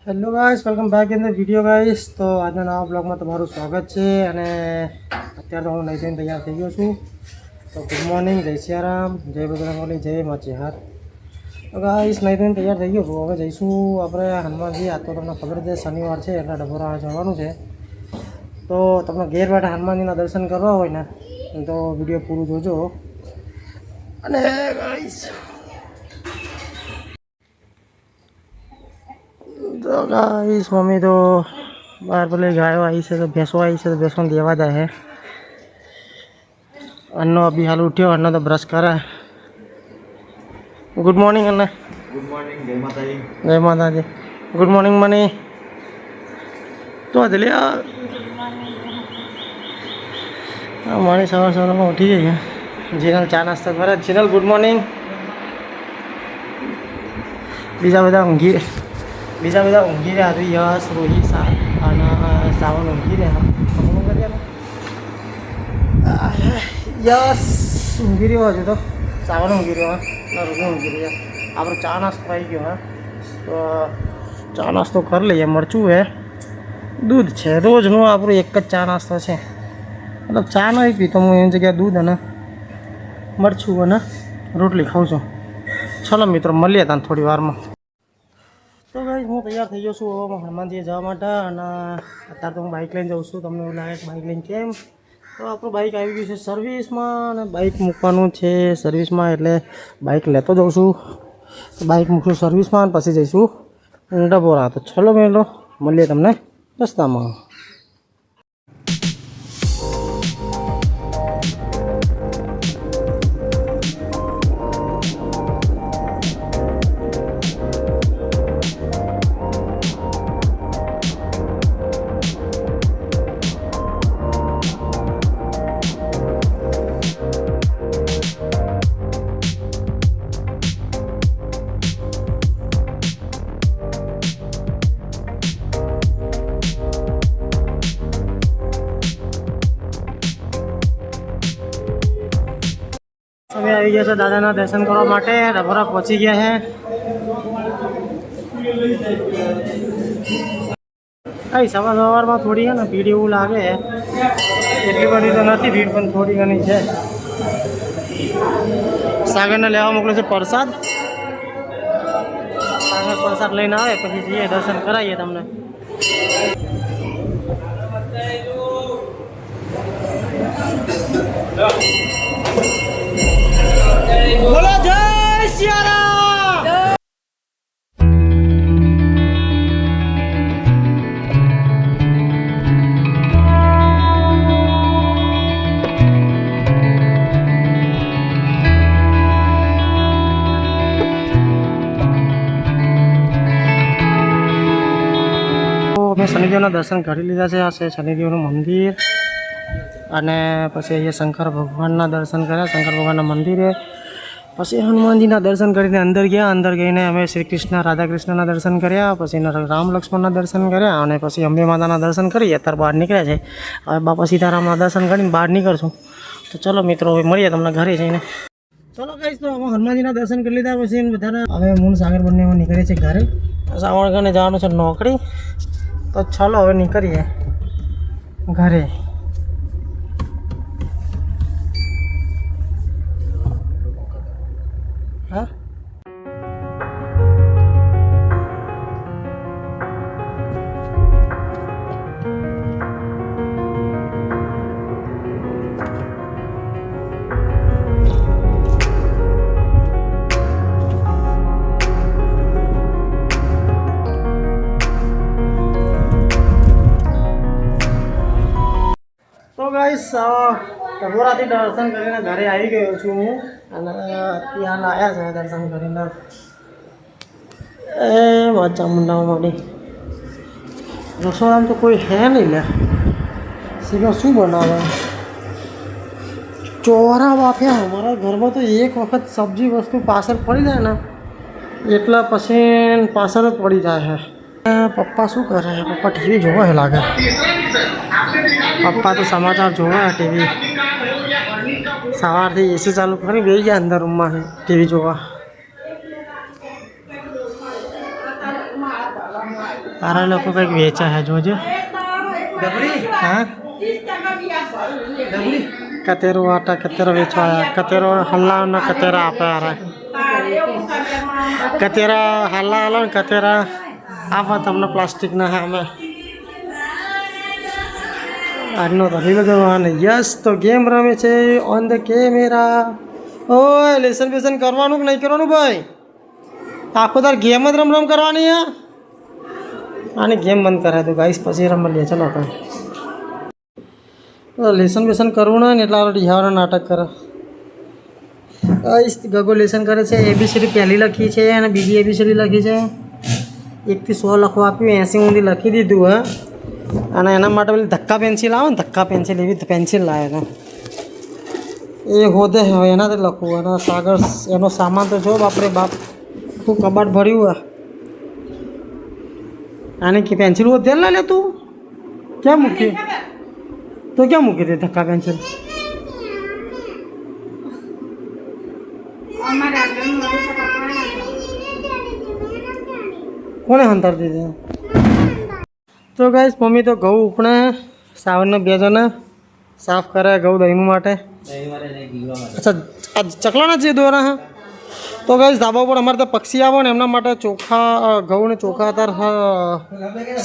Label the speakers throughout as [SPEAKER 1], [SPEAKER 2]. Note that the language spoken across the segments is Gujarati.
[SPEAKER 1] Hello guys, welcome back in the video guys. તો આજના નવા બ્લોગમાં તમારું સ્વાગત છે. અને અત્યારે હું નહીં થઈને તૈયાર થઈ ગયો છું. તો ગુડ મોર્નિંગ, જય સિયારામ, જય બજરંગબલી, જય માચી હાથ. તો ગાઈસ નહીં થઈને તૈયાર થઈ ગયો છું. હવે જઈશું આપણે હનુમાનજી. આ તો તમને ખબર છે શનિવાર છે એટલે ડભોરા જવાનું છે. તો તમને ઘેર બેઠા હનુમાનજીના દર્શન કરવા હોય ને તો વિડીયો પૂરું જોજો. અને ગાઈસ तो गाइस मम्मी तो बाहर बोले गाय आई से तो भैंसों आई से तो भैंसों देवा जाए है. अन्नो अभी हाल उठ्यो. अन्नो तो ब्रश करे. Good morning Anna.
[SPEAKER 2] Good morning. जय माताजी.
[SPEAKER 1] जय माताजी. Good morning Mani. तो आज ले मानी सवार सवार उठी गई है. जिनल चा नास्ता करे. Jinal good morning. बीजा બધા ઊંઘી રહ્યા હતું. યશ, રોહિત અને સાવન ઊંઘી રહ્યા. યશ ઊંઘી રહ્યો હજુ તો. સાવન ઊંઘી રહ્યો રોહિત ઊંઘી રહ્યા. આપણો ચા નાસ્તો આવી ગયો. હા તો ચા નાસ્તો કરી લઈએ. મરચું હે, દૂધ છે. રોજનું આપણું એક જ ચા નાસ્તો છે. મતલબ ચા નહીં પીતો હું, એની જગ્યાએ દૂધ અને મરચું અને રોટલી ખાઉં છું. ચલો મિત્રો, મળીએ ત્યાં થોડી વારમાં. તો ગાઈસ હું તૈયાર થઈ ગયો છું હવે હનુમાનજીએ જવા માટે. અને અત્યારે તો હું બાઇક લઈને જાઉં છું. તમને એવું લાગે કે બાઇક લઈને કેમ? તો આપણું બાઇક આવી ગયું છે સર્વિસમાં અને બાઇક મૂકવાનું છે સર્વિસમાં. એટલે બાઇક લેતો જાઉં છું. તો બાઇક મૂકશું સર્વિસમાં પછી જઈશું ડભોરા. તો ચલો મેલો, મળીએ તમને રસ્તામાં. અમે આવી ગયા છે દાદાના દર્શન કરવા માટે. ડભોરા પહોંચી ગયા છે. કઈ સવારમાં થોડી છે ને ભીડ એવું લાગે. એટલી બધી તો નથી ભીડ, પણ થોડી ઘણી છે. સાગરને લેવા મોકલે છે પ્રસાદ. સાગર પ્રસાદ લઈને આવે પછી જઈએ દર્શન કરાવીએ તમને. બોલો જય સિયારામ. મેં શનિદેવના દર્શન કરી લીધા છે. આ છે શનિદેવનું મંદિર. અને પછી અહીંયા શંકર ભગવાનના દર્શન કર્યા. શંકર ભગવાનના મંદિરે પછી હનુમાનજીના દર્શન કરીને અંદર ગયા. અંદર ગઈને અમે શ્રી કૃષ્ણ રાધા કૃષ્ણના દર્શન કર્યા. પછી રામ લક્ષ્મણના દર્શન કર્યા. અને પછી અંબે માતાના દર્શન કરી અત્યારે બહાર નીકળ્યા છે. હવે બાપા સીતારામના દર્શન કરીને બહાર નીકળશું. તો ચલો મિત્રો, હવે મળીએ તમને ઘરે જઈને. ચલો ગાઈસ, તો અમે હનુમાનજીના દર્શન કરી લીધા પછી બધાને હવે મૂળ સાગર બંને નીકળે છે ઘરે. સાવણગઢને જવાનું છે નોકરી. તો ચલો હવે નીકળીએ ઘરે. હા તો ગાઈસ ડભોરાથી દર્શન કરીને ઘરે આવી ગયો છું હું. અને ત્યાં આવ્યા છે દર્શન કરીને. એ વાચા મુંડામાં મારી રસોડામાં તો કોઈ હે નહીં. લે સીધો શું બનાવે? ચોરા બાફ્યા. અમારા ઘરમાં તો એક વખત સબ્જી વસ્તુ પાછળ પડી જાય ને એટલે પછી પાછળ જ પડી જાય છે. પપ્પા શું કરે? પપ્પા ટીવી જોવા લાગે. પપ્પા તો સમાચાર જોવે ટીવી. સવારથી એસી ચાલુ કરી બેસી ગયા અંદર રૂમમાં ટીવી જોવા. તારા લોકો કંઈક વેચા હે જોજો. હા કતેરો આટા કતેરો વેચવા કતેરો હલ્લા કતેરા આપે હારા કતેરા હલ્લા હલ્લા કતેરા આપા તમને પ્લાસ્ટિકના સામે આજનો તો રીલ જોવાનો. યસ તો ગેમ રમે છે ઓન ધ કેમેરા. ઓય લેસન બેસન કરવાનું કે નહીં કરવાનું ભાઈ? આખો તાર ગેમ જ રમ કરવાની હે. આની ગેમ બંધ કરાય તો ગાઈસ પછી રમવા લે. ચલો તો લેસન બેસન કરવું ના ને એટલા રિહાવાના નાટક કરે. ગાઈસ ગગો લેસન કરે છે. એબીસીડી પહેલી લખી છે અને બીજી એબીસીડી લખી છે. 1 થી 100 લખવા આપ્યું 80 સુધી લખી દીધું હે. અને એના માટે પેલી ધક્કા પેન્સિલ આવે ને ધક્કા પેન્સિલ એવી પેન્સિલ લાવે છે એ હોદે હવે એનાથી લખવું. અને સાગર એનો સામાન તો જો બાપરે બાપ તું કબાટ ભર્યું હે. આને કે પેન્સિલ હોદે લે લે તું ક્યાં મૂકી તો ક્યાં મૂકી દે ધક્કા પેન્સિલ? કોને હંતાર દીધી? તો ગાઈસ મમ્મી તો ઘઉં ઉપણે સાવરને 2 જણા સાફ કરે ઘઉં દહીં માટે. અચ્છા આ ચકલાના જે દોરા હા. તો ગાઈસ ધાબા ઉપર અમારે તો પક્ષી આવો ને એમના માટે ચોખા ઘઉં ને ચોખા અત્યારે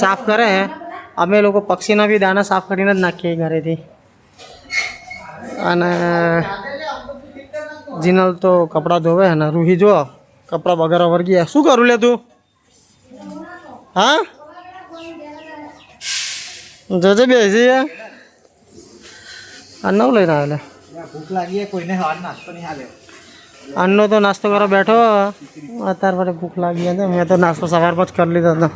[SPEAKER 1] સાફ કરે હે. અમે લોકો પક્ષીના બી દાણા સાફ કરીને જ નાખીએ ઘરેથી. અને જીનલ તો કપડાં ધોવે ને રૂહી જો કપડાં બગારા વર્ગી. શું કરું લે તું? હા જજે બેસી અન્ન લઈને આવે.
[SPEAKER 2] ભૂખ લાગી કોઈને નાસ્તો નહીં હાલે.
[SPEAKER 1] અન્નો તો નાસ્તો કરવા બેઠો અત્યારે મને ભૂખ લાગી હતી. મેં તો નાસ્તો સવારમાં જ કરી લીધો હતો.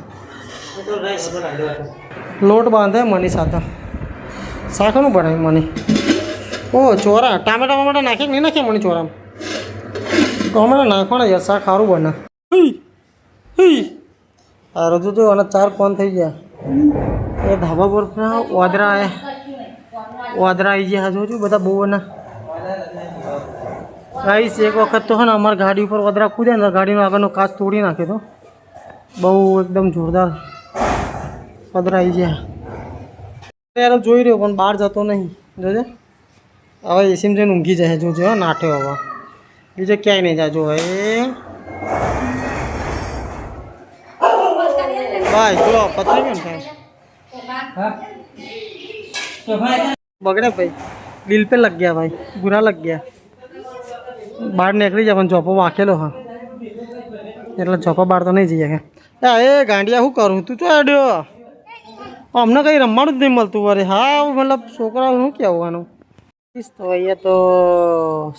[SPEAKER 1] લોટ બાંધે મની સાથે શાકનું બનાવ્યું મની. ઓ ચોરા ટામેટા વમેટા નાખે નહીં નાખે મની ચોરામાં ટોમેટા નાખવાના યાર શાક સારું બને. રજૂ જો અને 4 કોણ થઈ ગયા. એ ધાબા પર વાદરા આવી ગયા જોજો બધા બહુ ના. ગાઈસ એક વખત તો હે ને અમારી ગાડી ઉપર વાદરા કૂદે ને ગાડીનો આગળનો કાચ તોડી નાખ્યો તો. બહુ એકદમ જોરદાર વાદરા આવી ગયા. યાર જોઈ રહ્યો પણ બહાર જતો નહીં જોજે. હવે એસીમાં જઈને ઊંઘી જાય જોજો નાઠ્યો હવે બીજે ક્યાંય નહીં જાય જો એ ભાઈ જો પતરી કેમ થાય બગડે ભાઈ દિલ पे लग गया भाई बुरा लग गया. બહાર નીકળી જાય પણ ચોપો વાંકેલો હા એટલે ચોપા બહાર તો નહીં જઈએ કે એ ગાંડિયા શું કરું તું ચો અડ્યો અમને કંઈ રમવાનું જ નહીં મળતું અરે હા મતલબ છોકરાઓ શું કહેવાનું. તો અહીંયા તો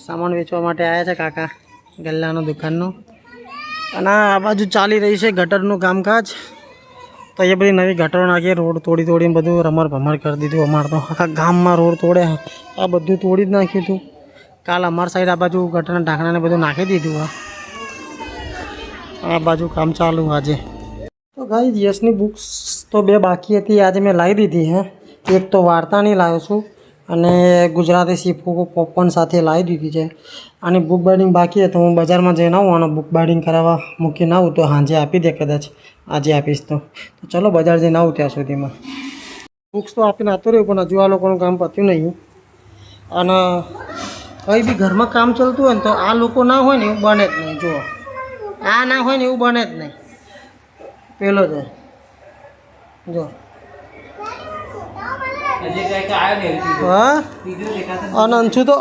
[SPEAKER 1] સામાન વેચવા માટે આવ્યા છે કાકા ગલ્લાનો દુકાનનો. અને આ બાજુ ચાલી રહી છે ગટરનું કામકાજ. તો એ બધી નવી ગટરો નાખીએ રોડ તોડીને બધું રમર ભમર કરી દીધું. અમારે તો આખા ગામમાં રોડ તોડે આ બધું તોડી જ નાખ્યું હતું. કાલ અમારી સાઈડ આ બાજુ ગટરના ઢાંકણાને બધું નાખી દીધું. આ બાજુ કામ ચાલુ આજે. તો ગાઈસ યશની બુક્સ તો 2 બાકી હતી આજે મેં લાવી દીધી હે. એક તો વાર્તાની લાવ્યો છું અને ગુજરાતી શીફો પોપકોર્ન સાથે લાવી દીધી છે. આની બુક બાઇડિંગ બાકી છે તો હું બજારમાં જઈને આવું અને બુક બાઇડિંગ કરાવવા મૂકીને આવું તો સાંજે આપી દે કદાચ આજે આપીશ તો ચલો બજાર જઈને આવું ત્યાં સુધીમાં. બુક્સ તો આપીને આવતો રહ્યું પણ હજુ આ લોકોનું કામ પત્યું નહીં. અને કંઈ બી ઘરમાં કામ ચાલતું હોય ને તો આ લોકો ના હોય ને એવું બને જ નહીં. જુઓ આ ના હોય ને એવું બને જ નહીં. પેલો છે જો હા અને અંશુ તો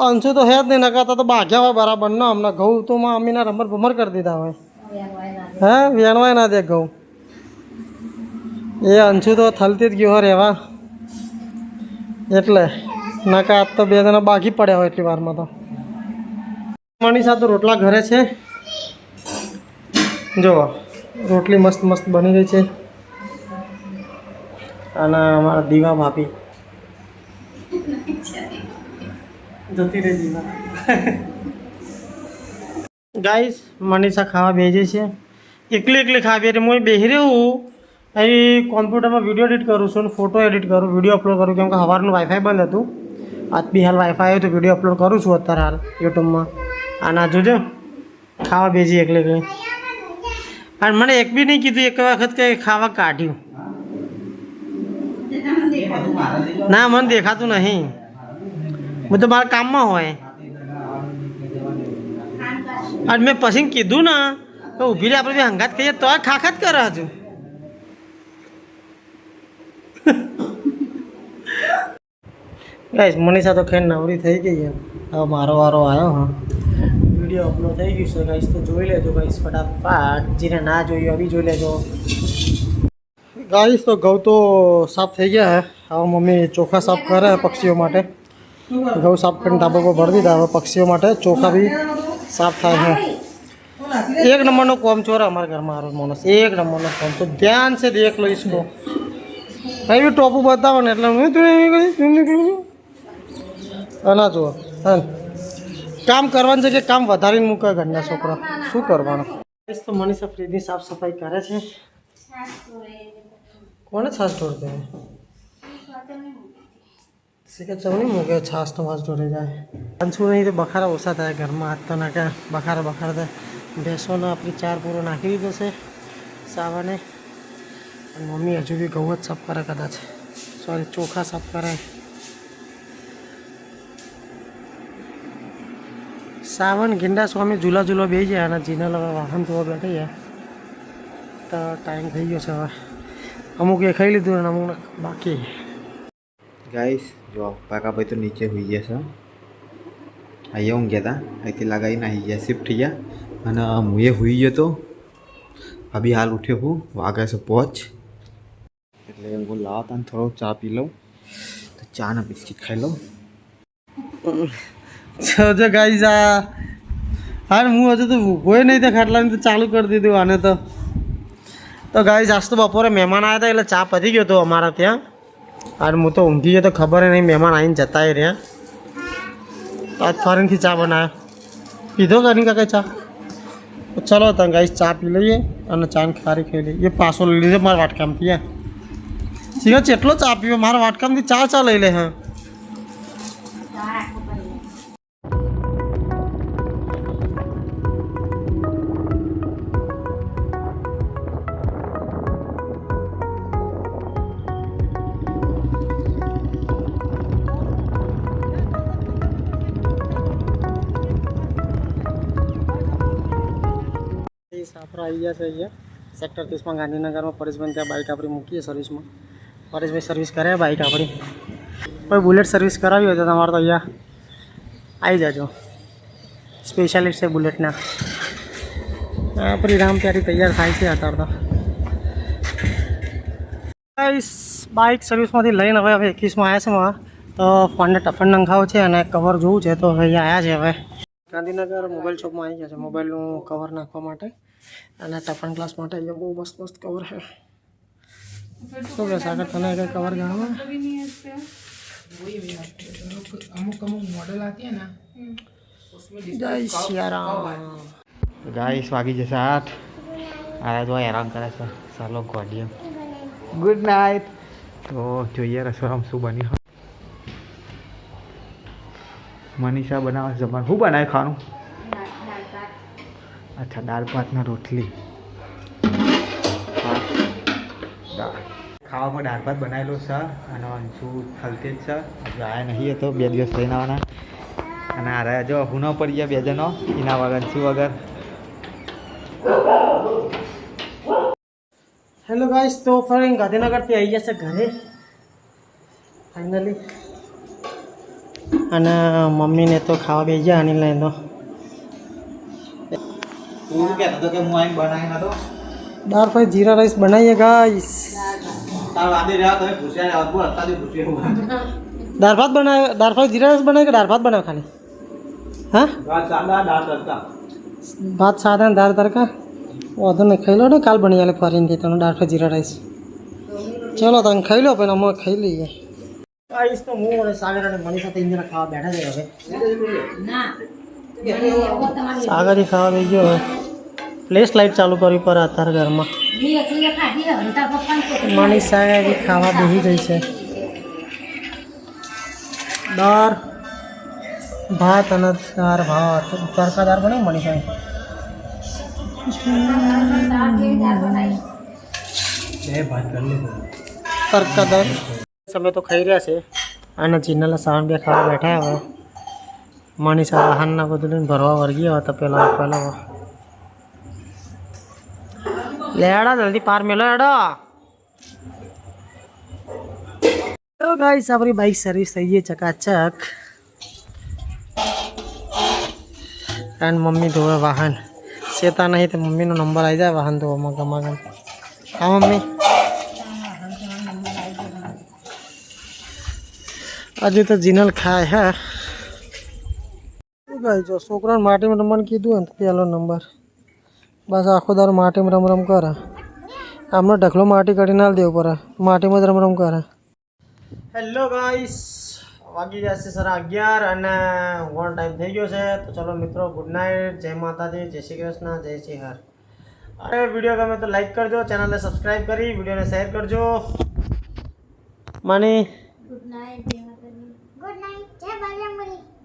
[SPEAKER 1] હે જ નહીં નકાતા તો બાઘ્યા હોય બરાબર ના હમણાં ઘઉં તો માં અમીના રમર ભમર કરી દીધા હોય હે વેણવાય ના દે ઘઉં. એ અંશુ તો થલતી જ ગયો રહેવા એટલે નકા આજ તો 2 જણા બાકી પડ્યા હોય એટલી વારમાં તો. મનીષા તો રોટલા ઘરે છે જો રોટલી મસ્ત મસ્ત બની રહી છે. અને અમારા દીવા ભાભી જતી રહી દીવા. ગાઈસ મનીષા ખાવા બેસી છે એકલી ખાવી એટલે હું બેસી રહ્યું અહીં કોમ્પ્યુટરમાં વિડીયો એડિટ કરું છું અને ફોટો એડિટ કરું વિડીયો અપલોડ કરું કેમ કે સવારનું વાઈફાઈ બંધ હતું. આજ બી હાલ વાઈફાઈ આવ્યું તો વિડીયો અપલોડ કરું છું અત્યારે હાલ યુટ્યુબમાં. અને જોજો ખાવા બેસી એકલી અને મને એક બી નહીં કીધું એક વખત કે ખાવા કાઢ્યું. ના મને દેખાતું નહીં. હું તો મારા કામમાં હોય. અને મેં પછી કીધું ને તો ઊભી રહી આપણે હંગાત કહીએ તો ખાખત કરે હજુ. ગાઈસ મનીષા તો ખેર નવરી થઈ ગઈ છે. હવે મારો વારો આવ્યો. હા વિડીયો અપલોડ થઈ ગયું છે ગાઈસ, તો જોઈ લેજો ગાઈસ ફટાફટ. જેને ના જોયું અભી જોઈ લેજો ગાઈસ. તો ઘઉં તો સાફ થઈ ગયા હે. હવે મમ્મી ચોખા સાફ કરે પક્ષીઓ માટે. ઘઉં સાફ કરીને ધાબા પર ભરી દીધા. હવે પક્ષીઓ માટે ચોખા બી સાફ થાય છે. એક નંબરનો કોમ ચોર અમારા ઘરમાં મારો માણસ. એક નંબરનો કોમ. તો ધ્યાન છે દેખ લો इसको. ભાઈ બી ટોપું બતાવો ને એટલે હું નીકળ્યું ના જુઓ. હા કામ કરવાનું છે કે કામ વધારીને મૂકે ઘરના છોકરા. શું કરવાનું. તો મનીષા ફ્રીજની સાફ સફાઈ કરે છે. કોને છાશ ઢોળતે શીખે ચવણી મૂકે છાશનો વાસ ઢોળી જાય. પાંચું નહીં તો બખારા ઓછા થાય ઘરમાં. આજ તો ના કે બખારા થાય. ભેંસોનો આપણી ચાર પૂરો નાખી દીધો છે સાવાને. અને મમ્મી હજુ બી ઘઉં જ સાફ કરે કદાચ. સોરી ચોખા સાફ કરાય. સાવન ગીંડા સ્વામી ઝૂલા બેસી જાય અને જીનલ હવે વાહન ધોવા બેઠી જાય. તો ટાઈમ થઈ ગયો છે હવે. અમુક એ ખાઈ લીધું અને અમુક બાકી.
[SPEAKER 2] ગાઈસ જો પાકાભાઈ તો નીચે હોઈ ગયા છે. અહીંયા ઊંઘ્યા હતા. અહીંથી લગાવીને આવી ગયા શિફ્ટ થઈ ગયા. અને હું એ હોઈ ગયો તો અભી હાલ ઉઠ્યો હું. વાગે છે પહોંચ. એટલે હું લાવતા ને થોડો ચા પી લઉં. તો ચા ને બિસ્કિટ ખાઈ લઉં.
[SPEAKER 1] જો ગાઈસ આ હાર હું હજુ તો ઊભોય નહીં તો ખાટલાને તો ચાલુ કરી દીધું આને તો. તો ગાઈસ આજ તો બપોરે મહેમાન આવ્યા હતા એટલે ચા પતી ગયો હતો અમારા ત્યાં. અને હું તો ઊંઘી ગયો તો ખબર નહીં મહેમાન આવીને જતા રહ્યા. તો આજ ફરીથી ચા બનાવ્યો. પીધો કાની કાકા ચા? ચલો તમે ગાઈસ ચા પી લઈએ અને ચાને ખારી ખાઈ લઈએ. એ પાછો લઈ લીધો મારા વાટકામથી. યાર સિંહ એટલો ચા પીવો મારા વાટકામથી ચા લઈ લે. હા આપણે આવી ગયા છે અહીંયા સેક્ટર 30માં ગાંધીનગરમાં. પરેશભાઈ ત્યાં બાઇક આપણી મૂકીએ સર્વિસમાં. પરેશભાઈ સર્વિસ કરે બાઇક આપણી. કોઈ બુલેટ સર્વિસ કરાવી હોય તો તમારે તો અહીંયા આવી જાજો. સ્પેશિયાલિસ્ટ છે બુલેટના. આપણી રામ પ્યારી તૈયાર થાય છે અત્યારે તો. બાઇક સર્વિસમાંથી લઈને હવે 21માં આવ્યા છે. તો ફોનને ટફન નંખાવો છે અને કવર જોવું છે તો અહીંયા આવ્યા છે. હવે ગાંધીનગર મોબાઈલ શોપમાં આવી ગયા છે મોબાઈલનું કવર નાખવા માટે અને ટફન ગ્લાસ માટે. અહીંયા બહુ મસ્ત મસ્ત કવર છે. શું કહે સાગર તને કંઈ કવર ગણવા? જય સિયારામ.
[SPEAKER 2] ગાઈસ વાગી જશે 8. આ જો હેરાન કરે છે ચાલો ગોડિયમ. Good night. તો જોઈએ રસોડામાં શું બન્યું. મનીષા બનાવે જમવાનું. શું બનાવે ખાવાનું? અચ્છા દાળ ભાતના રોટલી. ખાવામાં દાળ ભાત બનાવેલો છે અને અંશુ થલતે જ છે. હજુ આવ્યા નહીં હતો 2 દિવસ થઈને આવવાના. અને આ રહ્યા જો હું ન પડી ગયા 2 જણો એના વગર અંશુ વગર.
[SPEAKER 1] હેલો ગાઈસ તો ફરી ગાંધીનગરથી આવી જશે ઘરે ફાઇનલી. અને મમ્મીને તો ખાવા બેસી ગયા આની લઈને. તો
[SPEAKER 2] તું કહેતો હતો કે હું આઈને બનાવી નતો.
[SPEAKER 1] દાળ ફ્રાય જીરા રાઈસ બનાવીએ ગાઈસ.
[SPEAKER 2] તાર વાદે રહ્યા તમે પૂછ્યા ને અદભુત હતા પૂછ્યું.
[SPEAKER 1] દાળ ભાત બનાવે. દાળ ફ્રાય જીરા રાઈસ બનાવે કે દાળ ભાત બનાવે ખાલી? હા
[SPEAKER 2] ભાત સાદા દાળ તડકા.
[SPEAKER 1] ભાત સાદા દાળ તડકા. વાંધો નહીં ખાઈ લો ને કાલ બની આલે ફરીથી તને દાળ ફ્રાય જીરા રાઈસ. ચલો તમે ખાઈ લો પણ અમે ખાઈ લઈએ. ગાઈસ તો હું અને સાગર અને મનીષા ત્રણ જણા ખાવા બેઠા છે. હવે સાગરી ખાવા બેસી ગયો. હવે ફ્લેશ લાઇટ ચાલુ કરવી પડે અત્યારે ઘરમાં. મનીષા બી ખાવા બેસી ગઈ છે. દાળ ભાત અને દાળ ભાત તડકા દાળ બને મનીષા. કરકદર અમે તો ખાઈ રહ્યા છે અને ચિન્નલા સાવન બે ખાવા બેઠા હવે મનીષા વાહનના બધું લઈને ભરવા વર્ગી હતા પહેલાં લેડા જલ્દી પાર મેલો એડો તો ગાઈસ આપણી બાઇક સર્વિસ થઈ ગઈ ચકાચક અને મમ્મી ધોવે વાહન સેતા નહીં તો મમ્મીનો નંબર આવી જાય વાહન ધોવામાં ગમાગમ હા મમ્મી આજે તો જીનલ ખાય હે ગાઈ જો છોકરાને માટીમાં રમવાનું કીધું ને પહેલો નંબર બસ આખો દારો માટીમાં રમ કરે આમને ઢગલો માટી કાઢી ના દેવું પડે માટીમાં જ રમ કરે હેલો ગાઈસ વાગી જશે સર 11 અને ઊંઘવાનો ટાઈમ થઈ ગયો છે તો ચલો મિત્રો ગુડ નાઇટ જય માતાજી જય શ્રી કૃષ્ણ જય શ્રી હર અરે વિડીયો ગમે તો લાઈક કરજો ચેનલને સબસ્ક્રાઈબ કરી વિડીયોને શેર કરજો માની
[SPEAKER 3] ગુડ નાઇટ જય માતાજી ગુડ નાઇટ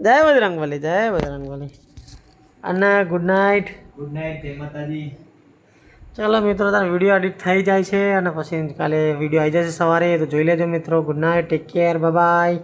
[SPEAKER 3] જય બજરંગબલી
[SPEAKER 1] જય બજરંગબલી અને ગુડ નાઇટ
[SPEAKER 2] જય માતાજી.
[SPEAKER 1] ચાલો મિત્રો તાર વિડીયો એડિટ થઈ જાય છે અને પછી કાલે વિડીયો આવી જશે સવારે તો જોઈ લેજો મિત્રો good night take care bye bye